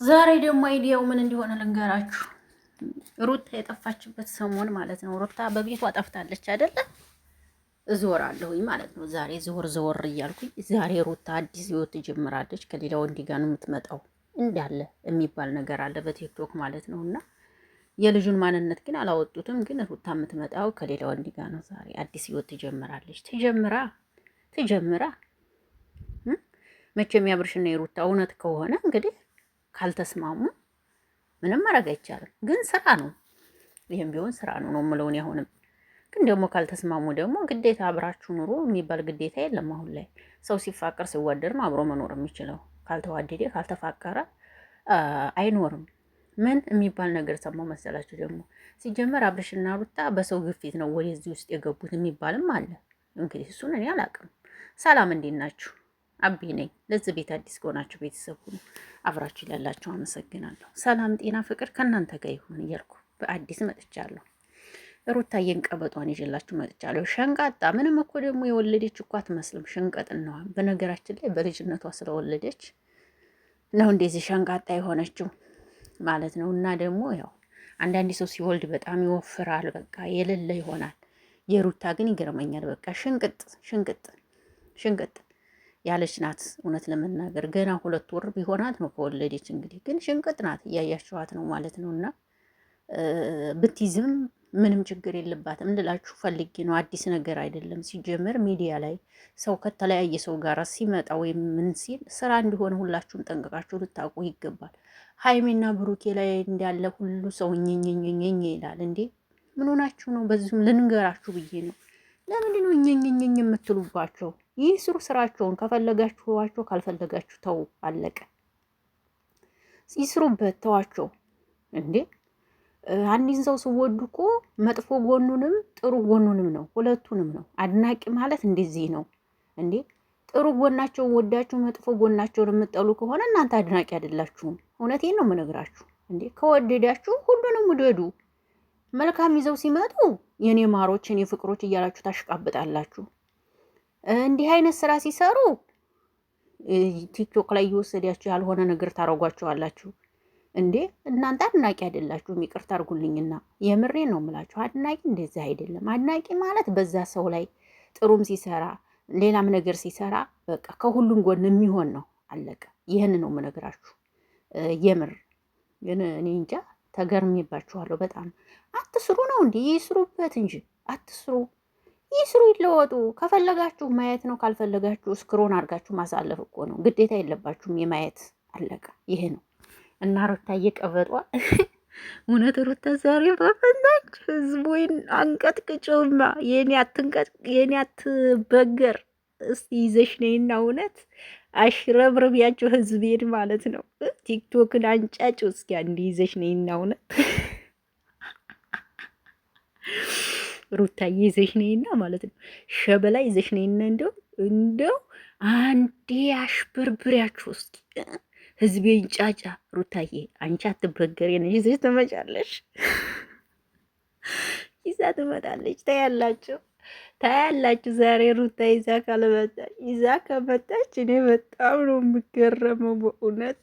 ዛሬ ደግሞ አይዲያው ምን እንደሆነ ልንገራችሁ። ሩታ የጠፋችበት ሰሞን ማለት ነው። ሩታ በቤቷ ጠፍታለች አይደለ? እዞራለሁኝ ማለት ነው። ዛሬ ዘወር እያልኩኝ ዛሬ ሩታ አዲስ ህይወት ትጀምራለች። ከሌላ ወንድ ጋር ነው የምትመጣው እንዳለ የሚባል ነገር አለ በቲክቶክ ማለት ነው። እና የልጁን ማንነት ግን አላወጡትም። ግን ሩታ የምትመጣው ከሌላ ወንድ ጋር ነው። ዛሬ አዲስ ህይወት ትጀምራለች። ትጀምራ መቼም ያብርሽና የሩታ እውነት ከሆነ እንግዲህ ካልተስማሙ ምንም ማድረግ አይቻልም። ግን ስራ ነው፣ ይሄም ቢሆን ስራ ነው ነው የምለው እኔ። አሁንም ግን ደግሞ ካልተስማሙ ደግሞ ግዴታ አብራችሁ ኑሮ የሚባል ግዴታ የለም። አሁን ላይ ሰው ሲፋቀር ሲዋደድ ነው አብሮ መኖር የሚችለው። ካልተዋደደ ካልተፋቀረ አይኖርም። ምን የሚባል ነገር ሰማሁ መሰላችሁ? ደግሞ ሲጀመር አብርሽና ሩታ በሰው ግፊት ነው ወደዚህ ውስጥ የገቡት የሚባልም አለ። እንግዲህ እሱን እኔ አላውቅም። ሰላም፣ እንዴት ናችሁ? አቢ ነኝ። ለዚህ ቤት አዲስ ከሆናችሁ ቤተሰብ ሁኑ። አብራችሁ ላላችሁ አመሰግናለሁ። ሰላም፣ ጤና፣ ፍቅር ከእናንተ ጋር ይሁን እያልኩ በአዲስ መጥቻለሁ። ሩታዬን ቀበጧን ይዤላችሁ መጥቻለሁ። ሸንቃጣ ምንም እኮ ደግሞ የወለደች እኮ አትመስልም። ሸንቀጥናዋ በነገራችን ላይ በልጅነቷ ስለወለደች ነው እንደዚህ ሸንቃጣ የሆነችው ማለት ነው። እና ደግሞ ያው አንዳንድ ሰው ሲወልድ በጣም ይወፍራል፣ በቃ የሌለ ይሆናል። የሩታ ግን ይገርመኛል። በቃ ሽንቅጥ ያለች ናት። እውነት ለመናገር ገና 2 ወር ቢሆናት ነው ከወለደች። እንግዲህ ግን ሽንቅጥ ናት፣ እያያችኋት ነው ማለት ነው። እና ብትይዝም ምንም ችግር የለባትም እንላችሁ ፈልጌ ነው። አዲስ ነገር አይደለም። ሲጀምር ሚዲያ ላይ ሰው ከተለያየ ሰው ጋር ሲመጣ ወይም ምን ሲል ስራ እንዲሆነ ሁላችሁም ጠንቅቃችሁ ልታውቁ ይገባል። ሀይሜና ብሩኬ ላይ እንዳለ ሁሉ ሰው ኝኝኝኝኝ ይላል። እንዴ ምን ሆናችሁ ነው? በዚሁም ልንገራችሁ ብዬ ነው። ለምንድን ነው ኝኝኝኝ የምትሉባቸው? ይህ ስሩ ስራቸውን። ከፈለጋችኋቸው፣ ካልፈለጋችሁ ተው፣ አለቀ። ይስሩበት፣ ተዋቸው። እንዴ አንድን ሰው ስወዱ እኮ መጥፎ ጎኑንም ጥሩ ጎኑንም ነው፣ ሁለቱንም ነው። አድናቂ ማለት እንደዚህ ነው እንዴ። ጥሩ ጎናቸውን ወዳችሁ መጥፎ ጎናቸውን የምጠሉ ከሆነ እናንተ አድናቂ አይደላችሁም። እውነቴን ነው የምነግራችሁ። እንዴ ከወደዳችሁ ሁሉንም ውደዱ። መልካም ይዘው ሲመጡ የኔ ማሮች የኔ ፍቅሮች እያላችሁ ታሽቃብጣላችሁ። እንዲህ አይነት ስራ ሲሰሩ ቲክቶክ ላይ እየወሰዳችሁ ያልሆነ ነገር ታረጓቸዋላችሁ። እንዴ እናንተ አድናቂ አይደላችሁም። ይቅርታ አድርጉልኝና የምሬ ነው የምላችሁ። አድናቂ እንደዚህ አይደለም። አድናቂ ማለት በዛ ሰው ላይ ጥሩም ሲሰራ ሌላም ነገር ሲሰራ በቃ ከሁሉም ጎን የሚሆን ነው። አለቀ። ይህን ነው የምነግራችሁ። የምር ግን እኔ እንጃ ተገርሜባችኋለሁ በጣም። አትስሩ ነው እንዴ? ይስሩበት እንጂ አትስሩ። ይስሩ፣ ይለወጡ። ከፈለጋችሁ ማየት ነው፣ ካልፈለጋችሁ ስክሮን አድርጋችሁ ማሳለፍ እኮ ነው። ግዴታ የለባችሁም የማየት። አለቀ። ይሄ ነው። እና ሩታ እየቀበጧ እውነት ሩታ ዛሬ በፈናች ህዝቡን አንቀጥቅጭውማ። የኔ አትበገር። እስቲ ይዘሽ ነይና እውነት አሽረብርቢያቸው ህዝቤን ማለት ነው። ቲክቶክን አንጫጭው እስኪ አንድ ይዘሽ ነይና እውነት ሩታዬ ይዘሽ ነይና ማለት ነው። ሸበላ ይዘሽ ነይና እንደው አንዴ አሽበርብሪያችሁ እስኪ ህዝቤ እንጫጫ። ሩታዬ አንቺ አትበገሬ ነሽ፣ ይዘሽ ትመጫለሽ። ይዛ ትመጣለች። ታያላችሁ ዛሬ ሩታ ይዛ ካልመጣች። ይዛ ከመጣች እኔ በጣም ነው የምገረመው በእውነት።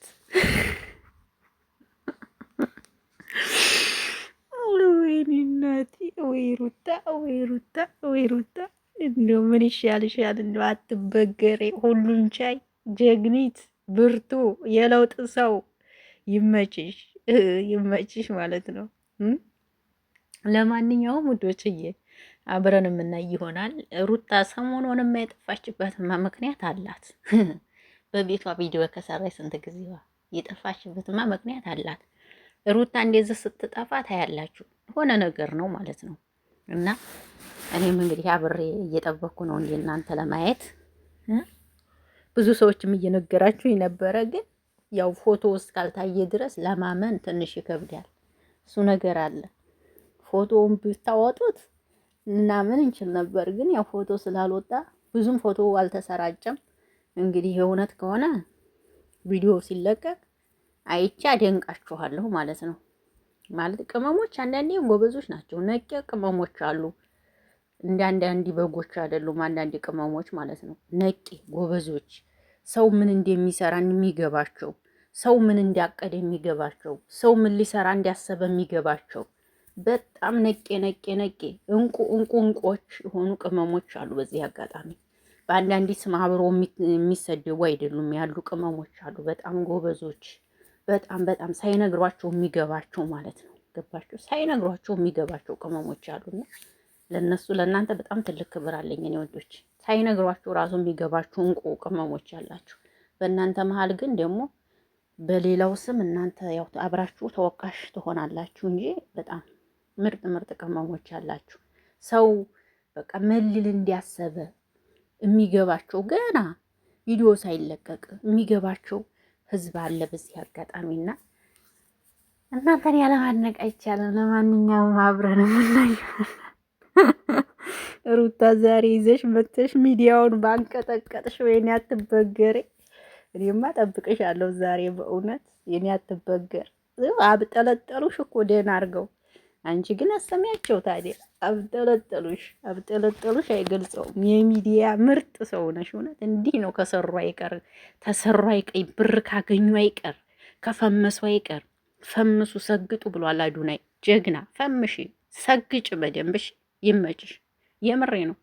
ወይኔ እናቴ፣ ወይ ሩታ እንደው ምን ይሻልሻል? እንደው አትበገሬ፣ ሁሉን ቻይ፣ ጀግኒት፣ ብርቱ፣ የለውጥ ሰው ይመችሽ ማለት ነው። ለማንኛውም ውዶችዬ አብረን የምናይ ይሆናል። ሩታ ሰሞኑን የጠፋችበትማ ምክንያት አላት። በቤቷ ቪዲዮ ከሰራች ስንት ጊዜዋ። የጠፋችበትማ ምክንያት አላት። ሩታ እንደዚህ ስትጠፋ ታያላችሁ፣ ሆነ ነገር ነው ማለት ነው። እና እኔም እንግዲህ አብሬ እየጠበኩ ነው እንደ እናንተ ለማየት። ብዙ ሰዎችም እየነገራችሁ ነበረ፣ ግን ያው ፎቶ ውስጥ ካልታየ ድረስ ለማመን ትንሽ ይከብዳል። እሱ ነገር አለ። ፎቶውን ብታወጡት ምናምን እንችል ነበር፣ ግን ያው ፎቶ ስላልወጣ ብዙም ፎቶ አልተሰራጨም። እንግዲህ የእውነት ከሆነ ቪዲዮ ሲለቀቅ አይቼ አደንቃችኋለሁ ማለት ነው። ማለት ቅመሞች አንዳንዴ ጎበዞች ናቸው። ነቄ ቅመሞች አሉ፣ እንደ አንዳንድ በጎች አይደሉም። አንዳንድ ቅመሞች ማለት ነው ነቄ ጎበዞች፣ ሰው ምን እንደሚሰራ የሚገባቸው፣ ሰው ምን እንዲያቀድ የሚገባቸው፣ ሰው ምን ሊሰራ እንዲያሰበ የሚገባቸው በጣም ነቄ እንቁዎች የሆኑ ቅመሞች አሉ። በዚህ አጋጣሚ በአንዳንድ ስም አብሮ የሚሰደቡ አይደሉም ያሉ ቅመሞች አሉ። በጣም ጎበዞች፣ በጣም ሳይነግሯቸው የሚገባቸው ማለት ነው። ገባቸው? ሳይነግሯቸው የሚገባቸው ቅመሞች አሉና ለእናንተ በጣም ትልቅ ክብር አለኝ እኔ ወዶች። ሳይነግሯቸው ራሱ የሚገባቸው እንቁ ቅመሞች አላችሁ። በእናንተ መሀል ግን ደግሞ በሌላው ስም እናንተ ያው አብራችሁ ተወቃሽ ትሆናላችሁ እንጂ በጣም ምርጥ ቅመሞች አላችሁ። ሰው በቃ መልል እንዲያሰበ የሚገባቸው ገና ቪዲዮ ሳይለቀቅ የሚገባቸው ህዝብ አለ በዚህ አጋጣሚና እናንተን ያለማድነቅ አይቻልም። ለማንኛውም አብረን የምናየው ሩታ ዛሬ ይዘሽ መተሽ ሚዲያውን ባንቀጠቀጥሽ ወይኔ አትበገሬ። እኔማ ጠብቅሻለሁ ዛሬ በእውነት የኔ አትበገር። አብጠለጠሉሽ እኮ ደህና አድርገው። አንቺ ግን አሰሚያቸው ታዲያ አብጠለጠሉሽ አይገልጸውም። የሚዲያ ምርጥ ሰው ነሽ እውነት። እንዲህ ነው ከሰሩ አይቀር ተሰሩ አይቀር ብር ካገኙ አይቀር ከፈመሱ አይቀር ፈምሱ ሰግጡ ብሏል አዱናይ። ጀግና ፈምሽ ሰግጭ በደንብሽ ይመችሽ። የምሬ ነው።